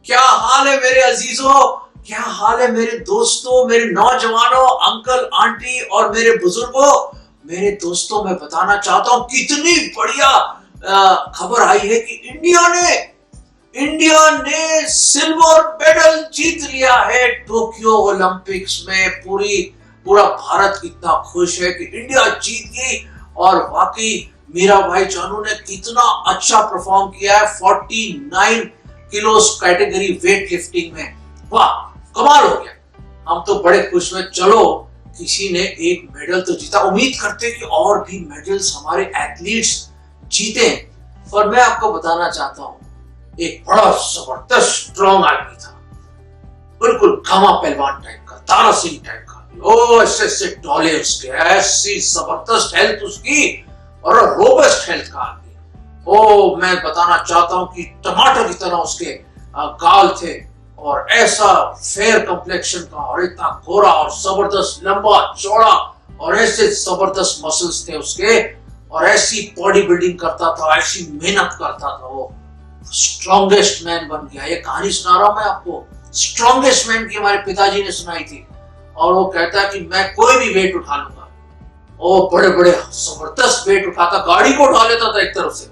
क्या हाल है मेरे अजीजों, क्या हाल है मेरे दोस्तों, मेरे नौजवानों, अंकल आंटी और मेरे बुजुर्गों। मेरे दोस्तों, मैं बताना चाहता हूं कितनी बढ़िया खबर आई है कि इंडिया ने सिल्वर मेडल जीत लिया है टोक्यो ओलंपिक्स में। पूरा भारत कितना खुश है कि इंडिया जीत गई। और वाकई मीरा भाई जानू ने कितना अच्छा परफॉर्म किया है 49 किलोस कैटेगरी वेट लिफ्टिंग में। वाह, कमाल हो गया। हम तो बड़े खुश हुए। चलो, किसी ने एक मेडल तो जीता। उम्मीद करते कि और भी मेडल्स हमारे एथलीट्स जीते। और मैं आपको बताना चाहता हूं, एक बड़ा जबरदस्त स्ट्रॉन्ग आदमी था, बिल्कुल घामा पहलवान टाइप का, तारा सिंह टाइप का। ओ ऐसे टॉले उसके, ऐसी जबरदस्त हेल्थ उसकी और रोबस्ट हेल्थ का आदमी। ओ मैं बताना चाहता हूं कि टमाटर की तरह उसके गाल थे और ऐसा फेयर कंप्लेक्शन का और इतना गोरा और जबरदस्त लंबा चौड़ा और ऐसे जबरदस्त मसल्स थे उसके और ऐसी बॉडी बिल्डिंग करता था, ऐसी मेहनत करता था। वो स्ट्रॉन्गेस्ट मैन बन गया। ये कहानी सुना रहा हूं मैं आपको, स्ट्रॉन्गेस्ट मैन की हमारे पिताजी ने सुनाई थी। और वो कहता है कि मैं कोई भी वेट उठा लूंगा। वो बड़े बड़े जबरदस्त वेट उठाता, गाड़ी को उठा लेता था एक तरफ से,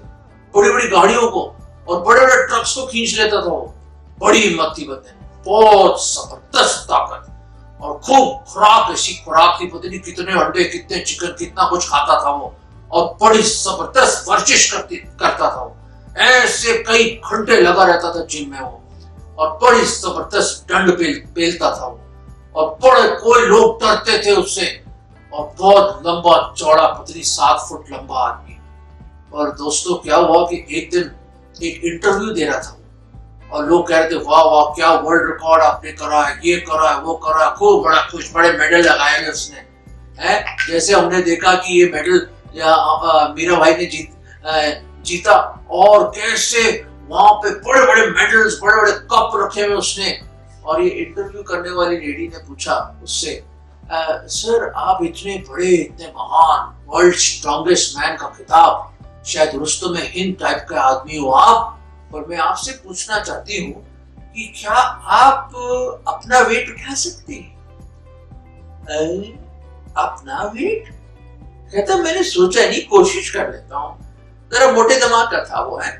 बड़ी बड़ी गाड़ियों को, और बड़े बड़े ट्रक्स को खींच लेता था। वो बड़ी हिम्मत थी बंदे, बहुत जबरदस्त ताकत और खूब खुराक, ऐसी खुराक थी, पता नहीं कितने अंडे, कितने चिकन, कितना कुछ खाता था वो। और बड़ी जबरदस्त वर्जिश करता था वो। ऐसे कई घंटे लगा रहता था जिम में वो और बड़ी जबरदस्त डंड पेलता था वो। और बड़े कोई लोग डरते थे उससे। और बहुत लंबा चौड़ा, पतली 7 फुट लंबा आदमी। और दोस्तों, क्या हुआ कि एक दिन एक इंटरव्यू दे रहा था और लोग कह रहे थे वाह वाह, क्या वर्ल्ड रिकॉर्ड आपने करा है, ये करा है, वो करा है। खूब बड़ा कुछ बड़े मेडल लगाए हैं उसने, है जैसे हमने देखा कि ये मेडल मीरा भाई ने जीता। और कैसे वहां पे बड़े बड़े मेडल्स, बड़े बड़े कप रखे हुए उसने। और ये इंटरव्यू करने वाली लेडी ने पूछा उससे, सर आप इतने बड़े, इतने महान, वर्ल्ड स्ट्रॉन्गेस्ट मैन का खिताब, शायद रुस्तुम हिंद टाइप का आदमी हो आप, और मैं आपसे पूछना चाहती हूँ कि क्या आप अपना वेट उठा सकते हैं? अपना वेट? कहता मैंने सोचा नहीं, कोशिश कर लेता हूँ। जरा मोटे दिमाग का था वो, है।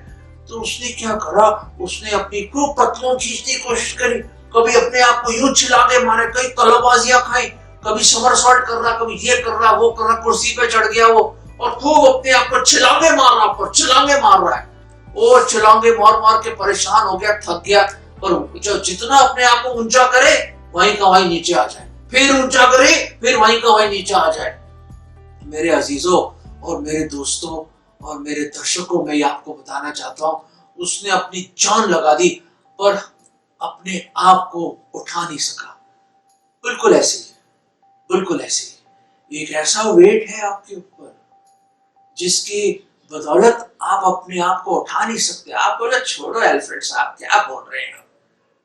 तो उसने क्या करा, उसने अपनी खूब पतलून खींचने की कोशिश करी, कभी अपने आप को यूं चिल्लाते मारे, कई तलबाजियां खाई, कभी समरसॉल्ट कर रहा, कभी ये कर रहा, वो कर रहा, कुर्सी पे चढ़ गया वो और खूब अपने आप को छलांगे मार रहा, पर छलांगे मार रहा है। और छलांगे मार मार के परेशान हो गया, थक गया। और जितना अपने आप को ऊंचा करे वहीं का वहीं नीचे आ जाए, फिर ऊंचा करे फिर वहीं का वहीं नीचे आ जाए। मेरे अजीजों और मेरे दोस्तों और मेरे दर्शकों, मैं आपको बताना चाहता हूं, उसने अपनी जान लगा दी पर अपने आप को उठा नहीं सका। बिल्कुल ऐसे ही, बिल्कुल ऐसे ही एक ऐसा वेट है आपके ऊपर जिसकी बदौलत आप अपने आप को उठा नहीं सकते। आप बोले छोड़ो एल्फ्रेड साहब, क्या बोल रहे हैं?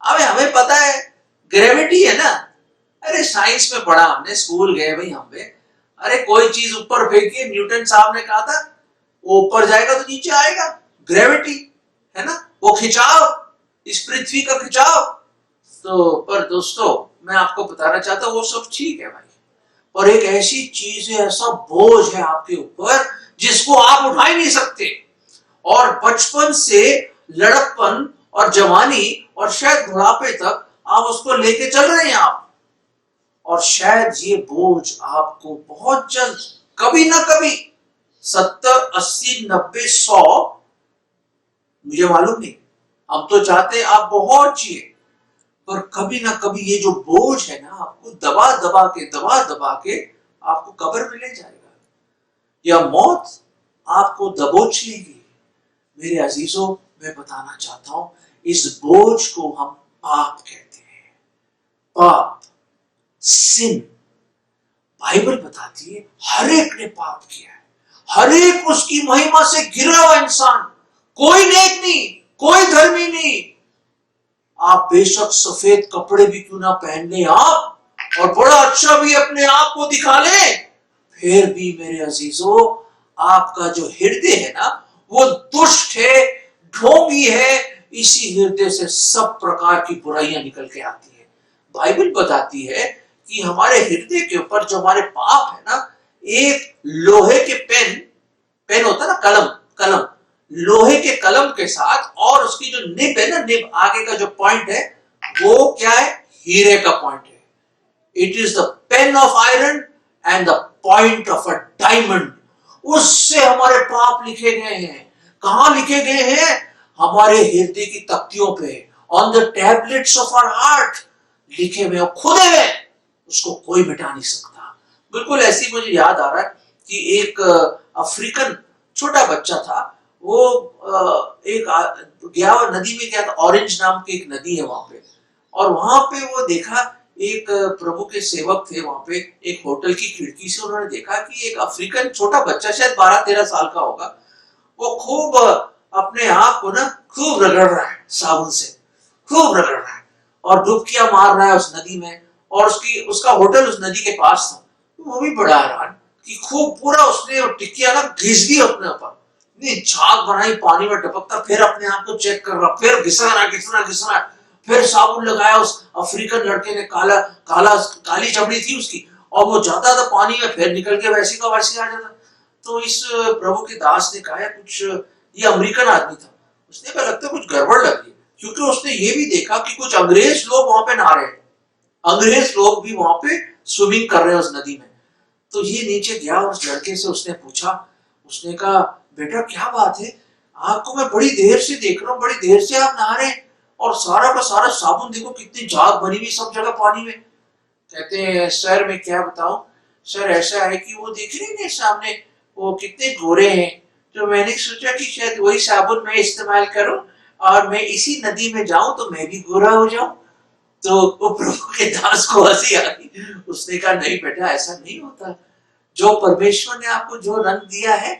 अबे हमें पता है ग्रेविटी है ना। अरे साइंस में पढ़ा हमने, स्कूल गए भाई हम पे। अरे कोई चीज ऊपर फेंकिए, न्यूटन साहब ने कहा था वो ऊपर जाएगा तो नीचे आएगा, ग्रेविटी है ना, वो खिंचाव, इस पृथ्वी का खिंचाव। तो पर दोस्तों, मैं आपको बताना चाहता हूँ वो सब ठीक है भाई, पर एक ऐसी चीज है, ऐसा बोझ है आपके ऊपर जिसको आप उठा ही नहीं सकते। और बचपन से लड़कपन और जवानी और शायद बुढ़ापे तक आप उसको लेके चल रहे हैं आप। और शायद ये बोझ आपको बहुत जल्द, कभी ना कभी, 70, 80, 90, 100, मुझे मालूम नहीं, हम तो चाहते हैं आप बहुत जिए, पर कभी ना कभी ये जो बोझ है ना, आपको दबा दबा के आपको कब्र में ले जाएगा या मौत आपको दबोच लेगी। मेरे अजीजों, मैं बताना चाहता हूं, इस बोझ को हम पाप कहते हैं। पाप, सिन। बाइबल बताती है हर एक ने पाप किया है, हर एक उसकी महिमा से घिरा हुआ इंसान, कोई नेक नहीं, कोई धर्मी नहीं। आप बेशक सफेद कपड़े भी क्यों ना पहन ले आप, और बड़ा अच्छा भी अपने आप को दिखा ले, फिर भी मेरे अजीजों, आपका जो हृदय है ना, वो दुष्ट है, ढोंगी है, इसी हृदय से सब प्रकार की बुराइयां निकल के आती है। बाइबल बताती है कि हमारे हृदय के ऊपर जो हमारे पाप है ना, एक लोहे के पेन होता है ना, कलम लोहे के कलम के साथ, और उसकी जो निब है ना, निब आगे का जो पॉइंट है, वो क्या है? हीरे का पॉइंट है। It is the pain of iron and the point of a diamond. उससे हमारे पाप लिखे गए हैं। कहां लिखे गए हैं? हमारे हृदय की तख्तियों पे, on the tablets of our heart लिखे हुए, खुदे हुए, उसको कोई मिटा नहीं सकता। बिल्कुल ऐसी मुझे याद आ रहा है कि एक अफ्रीकन छोटा बच्चा था, वो एक गया नदी में गया था, ऑरेंज नाम की एक नदी है वहां पे, और वहां पे वो देखा एक प्रभु के सेवक थे वहां पे, एक होटल की खिड़की से उन्होंने देखा कि एक अफ्रीकन छोटा बच्चा, शायद 12-13 साल का होगा, वो खूब अपने आप को ना खूब रगड़ रहा है, साबुन से खूब रगड़ रहा है, और डुबकियां मार रहा है उस नदी में, और उसका होटल उस नदी के पास था। वो भी बड़ा हैरान कि खूब पूरा उसने टिकिया ना घिस दी अपने ऊपर, झाग बनाई, पानी में टपकता, फिर अपने आप को चेक कर रहा, फिर घिसना, फिर साबुन लगाया। उस अफ्रीकन लड़के ने काली चमड़ी थी उसकी, और वो जाता था पानी में, फिर निकल के वैसे का वैसे आ जाता। तो इस प्रभु के दास ने कहा कुछ, ये अमेरिकन आदमी था, उसने कहा लगता है कुछ गड़बड़ लगी, क्योंकि उसने ये भी देखा कि कुछ अंग्रेज लोग वहां पे नहा रहे हैं, अंग्रेज लोग भी वहां पे स्विमिंग कर रहे हैं उस नदी में। तो ये नीचे गया और उस लड़के से उसने पूछा, उसने कहा बेटा क्या बात है, आपको मैं बड़ी देर से देख रहा हूँ, बड़ी देर से आप नहा रहे हैं, और सारा का सारा साबुन देखो कितनी झाग बनी हुई सब जगह पानी में। कहते हैं सर मैं क्या बताऊं सर, ऐसा है कि वो देख रहे हैं सामने वो कितने गोरे हैं, तो मैंने सोचा कि शायद वही साबुन मैं इस्तेमाल करूं और मैं इसी नदी में जाऊं तो मैं भी गोरा हो जाऊं। तो वो प्रभु के दास को हंसी आ गई। उसने कहा नहीं बेटा ऐसा नहीं होता, जो परमेश्वर ने आपको जो रंग दिया है,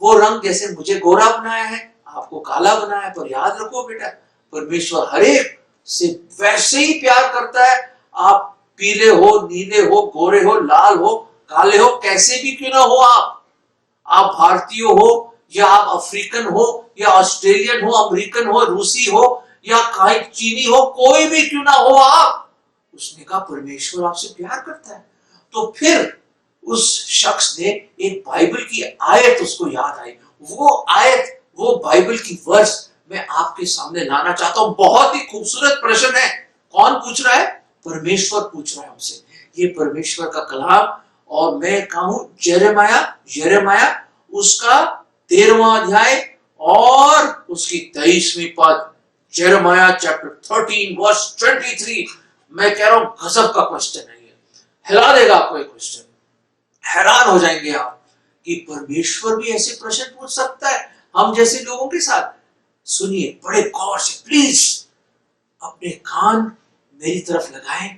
वो रंग जैसे मुझे गोरा बनाया है आपको काला बनाया है, पर याद रखो बेटा परमेश्वर हर एक से वैसे ही प्यार करता है। आप पीले हो, नीले हो, गोरे हो, लाल हो, काले हो, कैसे भी क्यों ना हो, आप भारतीय हो या आप अफ्रीकन हो या ऑस्ट्रेलियन हो, अमेरिकन हो, रूसी हो या कहीं चीनी हो, कोई भी क्यों ना हो आप, उसने कहा परमेश्वर आपसे प्यार करता है। तो फिर उस शख्स ने एक बाइबल की आयत उसको याद आई, वो आयत, वो बाइबल की वर्स मैं आपके सामने लाना चाहता हूं। बहुत ही खूबसूरत प्रश्न है। कौन पूछ रहा है? परमेश्वर पूछ रहा है हमसे। ये परमेश्वर का कलाम, और मैं कहूं यिर्मयाह उसका 13वां अध्याय और उसकी 23वीं पद, यिर्मयाह चैप्टर 13 वर्स 23। मैं कह रहा हूं गजब का क्वेश्चन है ये, हिला देगा आपको ये क्वेश्चन, हैरान हो जाएंगे आप कि परमेश्वर भी ऐसे प्रश्न पूछ सकता है हम जैसे लोगों के साथ। सुनिए बड़े गौर से प्लीज, अपने कान मेरी तरफ लगाएं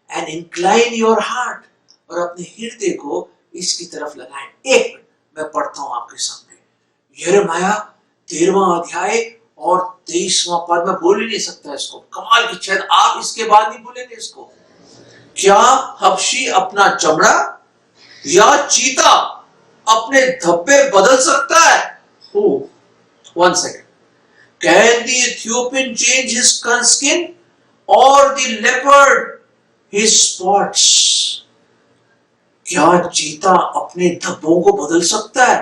एंड इंक्लाइन योर हार्ट, और अपने हृदय को इसकी तरफ लगाएं। एक मिनट मैं पढ़ता हूं आपके सामने, यिर्मयाह 13वां अध्याय और 23वां पद। मैं बोल ही नहीं सकता इसको, कमाल की, शायद आप इसके बाद नहीं बोलेंगे इसको। क्या हबशी अपना चमड़ा या चीता अपने धब्बे बदल सकता है? One second. Can the Ethiopian change his skin or the leopard his spots? क्या चीता अपने धब्बों को बदल सकता है?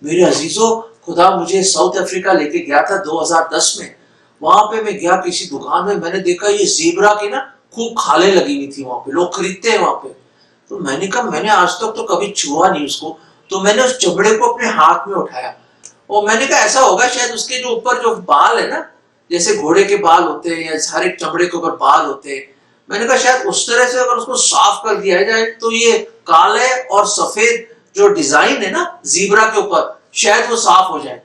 मेरे अजीजों, खुदा मुझे साउथ अफ्रीका लेके गया था 2010 में। वहां पे मैं गया किसी दुकान में, मैंने देखा ये ज़ेब्रा की ना खूब खालें लगी हुई थी, वहां पे लोग खरीदते हैं वहां पे। तो मैंने कहा मैंने आज तक तो कभी छुआ नहीं उसको, तो मैंने उस चमड़े को अपने हाथ में उठाया और मैंने कहा ऐसा होगा शायद उसके जो ऊपर जो बाल है ना, जैसे घोड़े के बाल होते हैं या हर एक चमड़े के ऊपर बाल होते हैं, मैंने कहा शायद उस तरह से अगर उसको साफ कर दिया जाए तो ये काले और सफेद जो डिजाइन है ना ज़ेब्रा के ऊपर, शायद वो साफ हो जाए।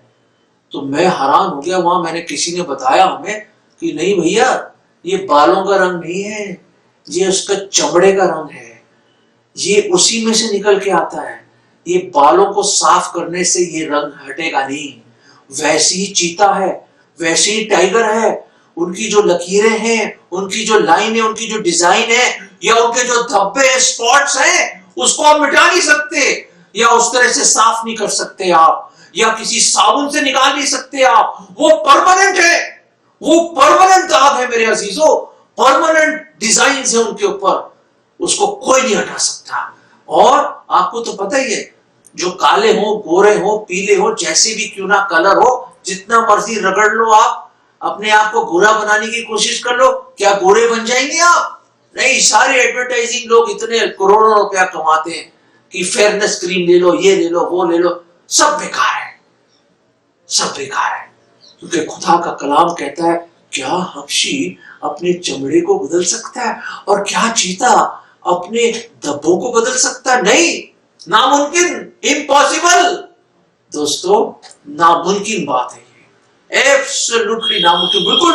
तो मैं हैरान हो गया। वहां मैंने किसी ने बताया हमें कि नहीं भैया ये बालों का रंग नहीं है, ये उसका चमड़े का रंग है, ये उसी में से निकल के आता है, ये बालों को साफ करने से ये रंग हटेगा नहीं। वैसे ही चीता है, वैसे ही टाइगर है, उनकी जो लकीरें हैं, उनकी जो लाइन है, उनकी जो डिजाइन है, या उनके जो धब्बे हैं, स्पॉट्स हैं, उसको आप मिटा नहीं सकते, या उस तरह से साफ नहीं कर सकते आप, या किसी साबुन से निकाल नहीं सकते आप। वो परमानेंट है, वो परमानेंट दाग है मेरे अजीजों, परमानेंट डिजाइन है उनके ऊपर, उसको कोई नहीं हटा सकता। और आपको तो पता ही है, जो काले हो, गोरे हो, पीले हो, जैसे भी क्यों ना कलर हो, जितना मर्जी रगड़ लो आप, अपने आप को गोरा बनाने की कोशिश कर लो, क्या गोरे बन जाएंगे आप? नहीं। सारे एडवर्टाइजिंग लोग इतने करोड़ों रुपया कमाते हैं कि फेयरनेस क्रीम ले लो, ये ले लो, वो ले लो, सब बेकार है, सब बेकार है। क्योंकि खुदा का कलाम कहता है, क्या हबशी अपने चमड़े को बदल सकता है और क्या चीता अपने धब्बों को बदल सकता है? नहीं, नामुमकिन, इम्पॉसिबल। दोस्तों, नामुमकिन बात है ये, एब्सोल्युटली नामुमकिन। बिल्कुल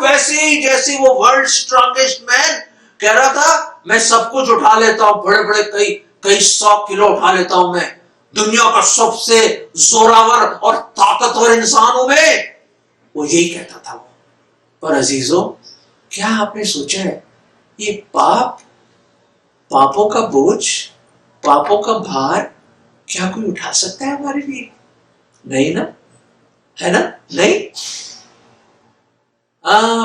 वैसे ही जैसे वो वर्ल्ड स्ट्रॉन्गेस्ट मैन कह रहा था, मैं सब कुछ उठा लेता हूं, बड़े बड़े कई 100 किलो उठा लेता हूं, मैं दुनिया का सबसे जोरावर और ताकतवर इंसान हूं मैं, वो यही कहता था वो। पर अजीजों, क्या आपने सोचा है, ये पापों का बोझ, पापों का भार क्या कोई उठा सकता है हमारे लिए? नहीं ना, है ना? नहीं।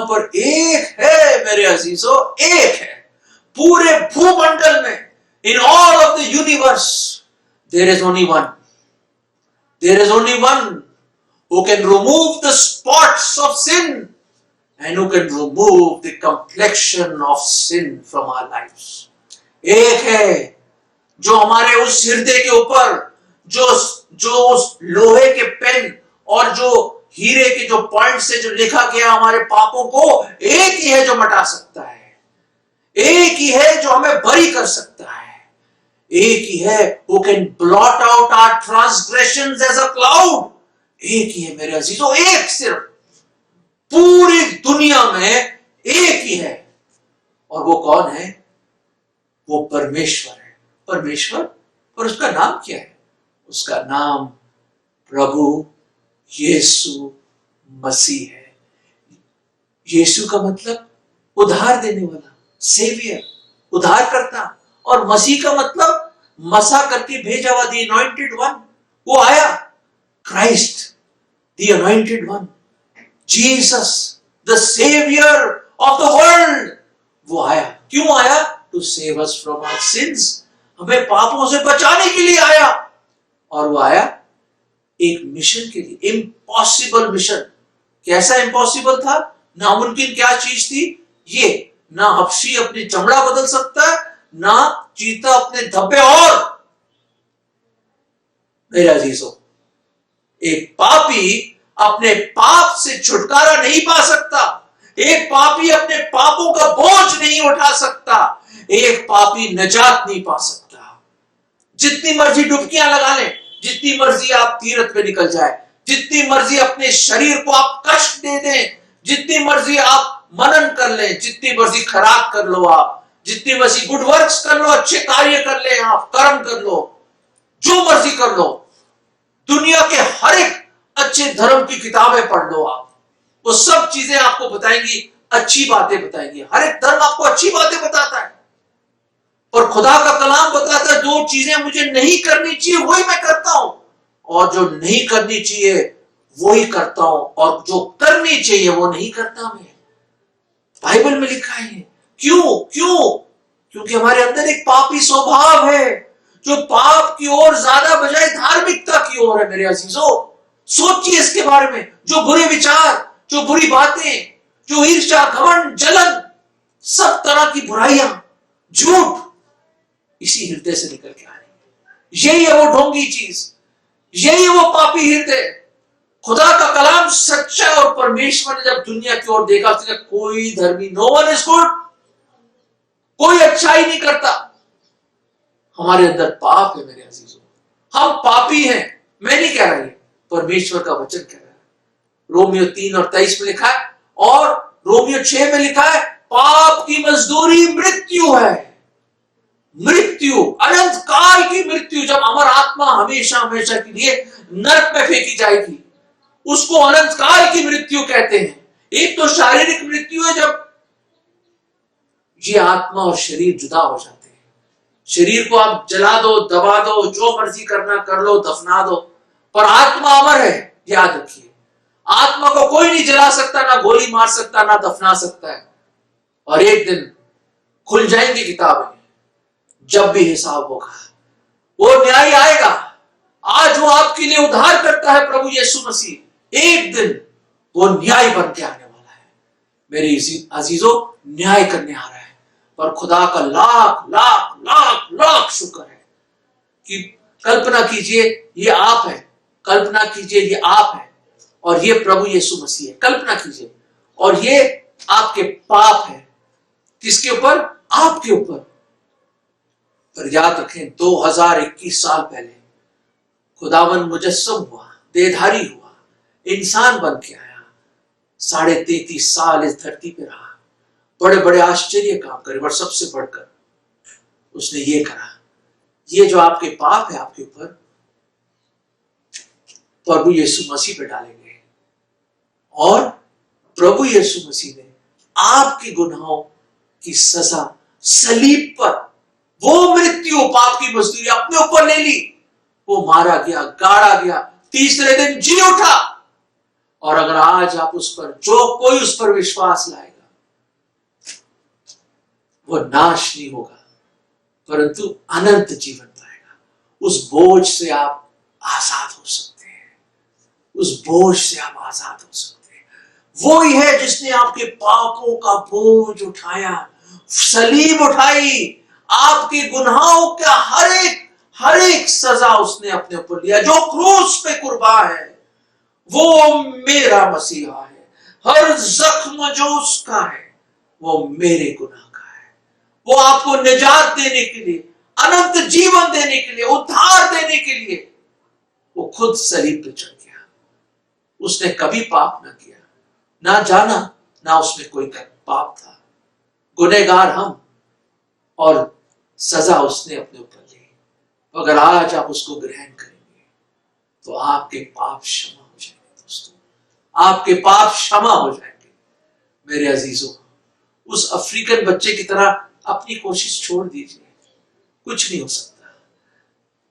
पर एक है मेरे अजीजों, एक है पूरे भूमंडल में, in all of the universe, there is only one who can remove the spots of sin and who can remove the complexion of sin from our lives. एक है जो हमारे उस हृदय के ऊपर जो उस लोहे के पेन और जो हीरे के जो पॉइंट से जो लिखा गया हमारे पापों को, एक ही है जो मिटा सकता है, एक ही है जो हमें बरी कर सकता है, एक ही है who can blot out our transgressions as a cloud. एक ही है मेरे अजीजों, एक, सिर्फ पूरी दुनिया में एक ही है। और वो कौन है? वो परमेश्वर है। परमेश्वर, और उसका नाम क्या है? उसका नाम प्रभु यीशु मसीह है। यीशु का मतलब उद्धार देने वाला, सेवियर, उद्धार करता, और मसीह का मतलब मसा करके भेजा हुआ, द अनॉइंटेड वन। वो आया, Christ the anointed one, Jesus the saviour of the world. वो आया, क्यों आया? To save us from our sins, हमें पापों से बचाने के लिए आया। और वो आया एक मिशन के लिए, इम्पॉसिबल मिशन। कैसा इम्पॉसिबल था? नामुमकिन क्या चीज थी ये? ना हबशी अपनी चमड़ा बदल सकता है, ना चीता अपने धब्बे। और मेरे अजीजों, एक पापी अपने पाप से छुटकारा नहीं पा सकता, एक पापी अपने पापों का बोझ नहीं उठा सकता, एक पापी निजात नहीं पा सकता। जितनी मर्जी डुबकियां लगा लें, जितनी मर्जी आप तीर्थ पे निकल जाए, जितनी मर्जी अपने शरीर को आप कष्ट दे दें, जितनी मर्जी आप मनन कर लें, जितनी मर्जी खराब कर लो आप, जितनी मर्जी गुड वर्क्स कर लो, अच्छे कार्य कर ले, आप कर्म कर लो, जो मर्जी कर लो, दुनिया के हर एक अच्छे धर्म की किताबें पढ़ लो आप, वो सब चीजें आपको बताएंगी, अच्छी बातें बताएंगी। हर एक धर्म आपको अच्छी बातें बताता है, और खुदा का कलाम बताता है जो चीजें मुझे नहीं करनी चाहिए वही मैं करता हूं, और जो नहीं करनी चाहिए वही करता हूं, और जो करनी चाहिए वो नहीं करता मैं। बाइबल में लिखा है। क्यों? क्योंकि हमारे अंदर एक पापी स्वभाव है जो पाप की ओर ज्यादा बजाय धार्मिकता की ओर है। मेरे अजीजों, सोचिए इसके बारे में। जो बुरे विचार, जो बुरी बातें, जो ईर्ष्या, घमंड, जलन, सब तरह की बुराइयां, झूठ, इसी हृदय से निकल के आ रही है। यही है वो ढोंगी चीज, यही है वो पापी हृदय। खुदा का कलाम सच्चा, और परमेश्वर ने जब दुनिया की ओर देखा तो कोई धर्मी, नो वन इज गुड, कोई अच्छाई नहीं करता। हमारे अंदर पाप है मेरे अजीजों, हम पापी हैं। मैं नहीं कह रहा, ये परमेश्वर का वचन कह रहा है। रोमियो 3:23 में लिखा है, और रोमियो 6 में लिखा है, पाप की मजदूरी मृत्यु है। मृत्यु, अनंत काल की मृत्यु। जब हमारा आत्मा हमेशा हमेशा के लिए नरक में फेंकी जाएगी, उसको अनंत काल की मृत्यु कहते हैं। एक तो शारीरिक मृत्यु है, जब ये आत्मा और शरीर जुदा हो जाते हैं। शरीर को आप जला दो, दबा दो, जो मर्जी करना कर लो, दफना दो, पर आत्मा अमर है, याद रखिए। आत्मा को कोई नहीं जला सकता, ना गोली मार सकता, ना दफना सकता है। और एक दिन खुल जाएंगी किताबें, जब भी हिसाब होगा, वो न्याय आएगा। आज वो आपके लिए उद्धार करता है प्रभु यीशु मसीह, एक दिन वो न्याय बन के आने वाला है। मेरे अजीजों, न्याय करने आ रहा है। पर खुदा का लाख लाख लाख लाख शुक्र है कि कल्पना कीजिए ये आप है, कल्पना कीजिए ये आप है और ये प्रभु यीशु मसीह है। कल्पना कीजिए, और ये आपके पाप है। किसके ऊपर? आपके ऊपर। पर याद रखें, 2021 साल पहले खुदावन मुजस्सम हुआ, देहधारी हुआ, इंसान बन के आया, 33.5 साल इस धरती पे रहा, बड़े बड़े आश्चर्य काम करे, और सबसे बढ़कर उसने ये करा, ये जो आपके पाप है आपके ऊपर, प्रभु यीशु मसीह पे डालेंगे। और प्रभु यीशु मसीह ने आपके गुनाहों की सजा सलीब पर, वो मृत्यु, पाप की मजदूरी अपने ऊपर ले ली। वो मारा गया, गाड़ा गया, तीसरे दिन जी उठा। और अगर आज आप उस पर, जो कोई उस पर विश्वास लाएगा, वो नाश नहीं होगा परंतु अनंत जीवन पाएगा। उस बोझ से आप आजाद हो सकते हैं, उस बोझ से आप आजाद हो सकते हैं। वो ही है जिसने आपके पापों का बोझ उठाया, सलीब उठाई, आपके गुनाहों का हर एक सजा उसने अपने ऊपर लिया। जो क्रूस पे कुर्बान है वो मेरा मसीहा है, हर जख्म जो उसका है वो मेरे गुनाह का है। वो आपको निजात देने के लिए, अनंत जीवन देने के लिए, उद्धार देने के लिए वो खुद सलीब पे चढ़ गया। उसने कभी पाप ना किया, ना जाना, ना उसमें कोई पाप था। गुनहगार हम, और सजा उसने अपने ऊपर ली। अगर आज आप उसको ग्रहण करेंगे तो आपके पाप क्षमा हो जाएंगे। दोस्तों, आपके पाप क्षमा हो जाएंगे। मेरे अजीजों, उस अफ्रीकन बच्चे की तरह अपनी कोशिश छोड़ दीजिए। कुछ नहीं हो सकता,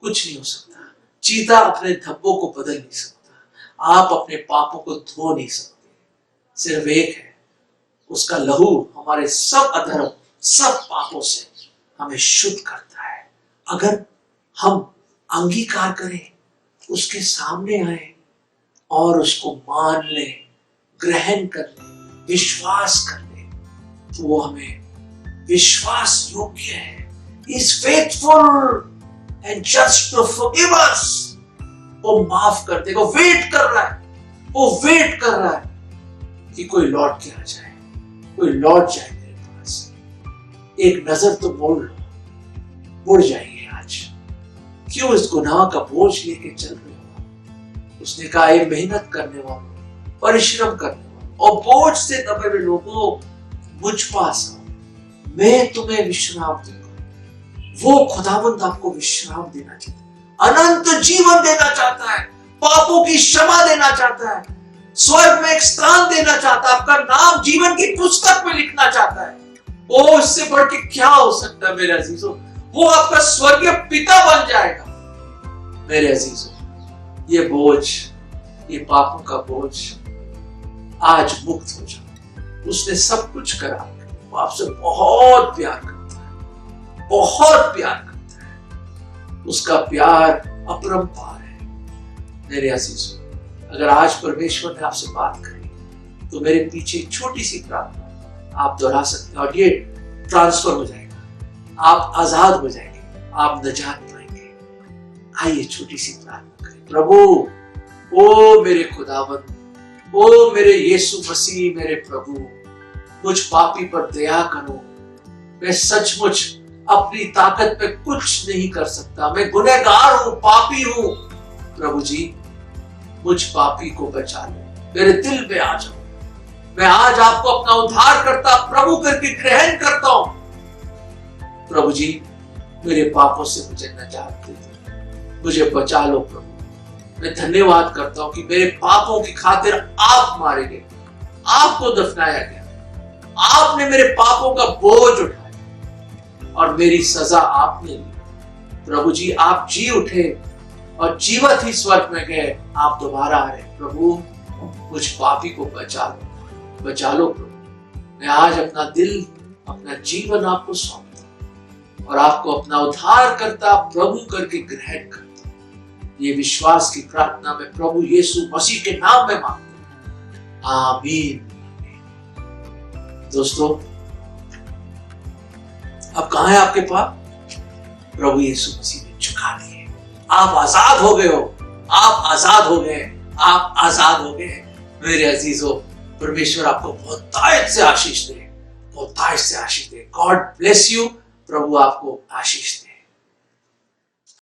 कुछ नहीं हो सकता। चीता अपने धब्बों को बदल नहीं सकता, आप अपने पापों को धो नहीं सकते। सिर्फ एक है, उसका लहू हमारे सब अधर्म, सब पापों से हमें शुद्ध करता है। अगर हम अंगीकार करें, उसके सामने आए और उसको मान लें, ग्रहण कर लें, विश्वास कर लें, तो वो हमें विश्वास योग्य है। He's faithful and just to forgive us। वो माफ कर देगा। वेट कर रहा है, वो वेट कर रहा है कि कोई लौट के आ जाए, कोई लौट जाए मेरे पास। एक नजर तो मोड़ लो, मुड़ जाइए आज। क्यों इस गुनाह का बोझ लेके चल रहे हो? उसने कहा, ये मेहनत करने वालों, परिश्रम करने वालों और बोझ से दबे हुए लोगों, मुझ पास आओ, मैं तुम्हें विश्राम दूंगा। वो खुदावंद आपको विश्राम देना चाहता है, अनंत जीवन देना चाहता है, पापों की क्षमा देना चाहता है, स्वर्ग में एक स्थान देना चाहता है, आपका नाम जीवन की पुस्तक में लिखना चाहता है। ओ, इससे बढ़ के क्या हो सकता है मेरे अजीजों? वो आपका स्वर्गीय पिता बन जाएगा। मेरे अजीजों, ये बोझ, ये पापों का बोझ आज मुक्त हो जाओ। उसने सब कुछ करा, वो आपसे बहुत प्यार करता है, बहुत प्यार करता है। उसका प्यार अपरंपार है। मेरे अजीजों, अगर आज परमेश्वर ने आपसे बात करी तो मेरे पीछे एक छोटी सी प्रार्थना आप दोहरा सकते हैं और ये ट्रांसफर हो जाएगा। आप आजाद हो जाएंगे, आप निजात पाएंगे। आइए छोटी सी प्रार्थना करें। प्रभु, ओ मेरे खुदावंद, ओ मेरे यीशु मसीह, मेरे प्रभु, मुझ पापी पर दया करो। मैं सचमुच अपनी ताकत पे कुछ नहीं कर सकता, मैं गुनहगार हूं, पापी हूं। प्रभु जी, मुझ पापी को बचा लो, मेरे दिल में आ जाओ। मैं आज आपको अपना उद्धार करता प्रभु करके ग्रहण करता हूं। प्रभु जी, मेरे पापों से मुझे निजात दे दो, मुझे बचा लो प्रभु। मैं धन्यवाद करता हूं कि मेरे पापों की खातिर आप मारे गए, आपको दफनाया गया, आपने मेरे पापों का बोझ उठाया और मेरी सजा आपने ली। प्रभु जी, आप जी उठे और जीवित ही स्वर्ग में गए, आप दोबारा आ रहे। प्रभु, मुझ पापी को बचा लो प्रभु। मैं आज अपना दिल, अपना जीवन आपको सौंपता हूं और आपको अपना उद्धारकर्ता प्रभु करके ग्रहण करता हूं। ये विश्वास की प्रार्थना मैं प्रभु यीशु मसीह के नाम में मांगता हूं। आमीन। दोस्तों, अब कहां है आपके पाप? प्रभु यीशु मसीह ने चुका दिए। आप आजाद हो गए हो, आप आजाद हो गए, आप आजाद हो गए। मेरे अजीजों, परमेश्वर आपको बहुतायत से आशीष दे, बहुतायत से आशीष दे। God bless you. प्रभु आपको आशीष दे।